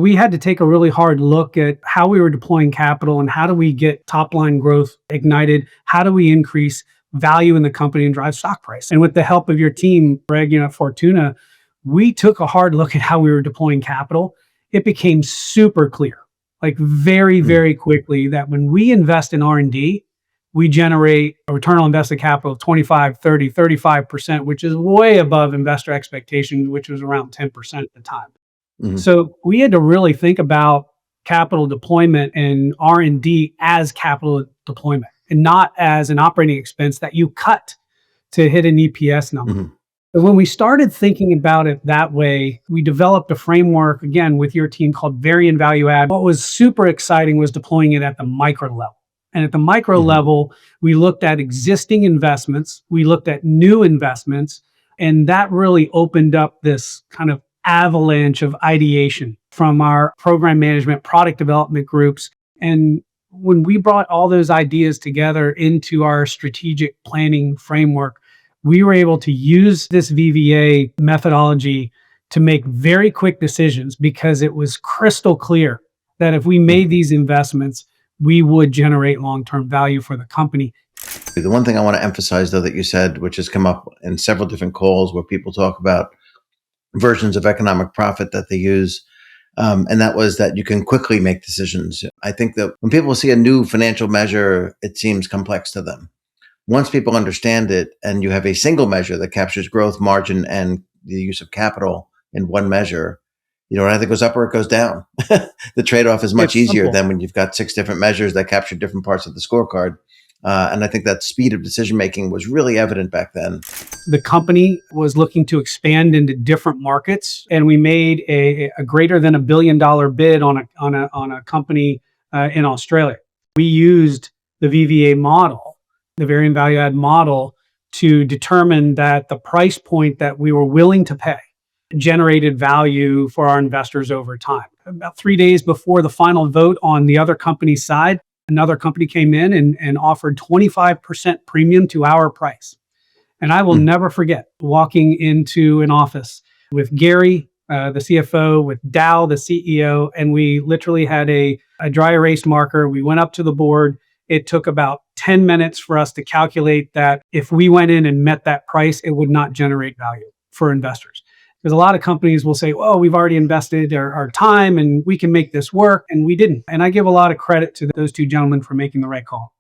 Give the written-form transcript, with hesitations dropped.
we had to take a really hard look at how we were deploying capital and how do we get top line growth ignited? How do we increase value in the company and drive stock price? And with the help of your team, Greg, at Fortuna, we took a hard look at how we were deploying capital. It became super clear, like very, very quickly, that when we invest in R&D, we generate a return on invested capital of 25, 30, 35%, which is way above investor expectations, which was around 10% at the time. So we had to really think about capital deployment and R&D as capital deployment and not as an operating expense that you cut to hit an EPS number. But when we started thinking about it that way, we developed a framework, again, with your team called Varian Value Add. What was super exciting was deploying it at the micro level. And at the micro level, we looked at existing investments, we looked at new investments, and that really opened up this kind of avalanche of ideation from our program management, product development groups. And when we brought all those ideas together into our strategic planning framework, we were able to use this VVA methodology to make very quick decisions because it was crystal clear that if we made these investments, we would generate long-term value for the company. The one thing I want to emphasize, though, that you said, which has come up in several different calls where people talk about versions of economic profit that they use, and that was that you can quickly make decisions. I think that when people see a new financial measure, it seems complex to them. Once people understand it and you have a single measure that captures growth, margin, and the use of capital in one measure, it either goes up or it goes down. The trade-off is much easier than when you've got 6 different measures that capture different parts of the scorecard. And I think that speed of decision-making was really evident back then. The company was looking to expand into different markets, and we made a greater than $1 billion bid on a company in Australia. We used the VVA model, the Varian Value Add model, to determine that the price point that we were willing to pay generated value for our investors over time. About 3 days before the final vote on the other company's side, another company came in and offered 25% premium to our price. And I will never forget walking into an office with Gary, the CFO, with Dow, the CEO, and we literally had a dry erase marker. We went up to the board. It took about 10 minutes for us to calculate that if we went in and met that price, it would not generate value for investors. Because a lot of companies will say, well, we've already invested our time and we can make this work. And we didn't. And I give a lot of credit to those two gentlemen for making the right call.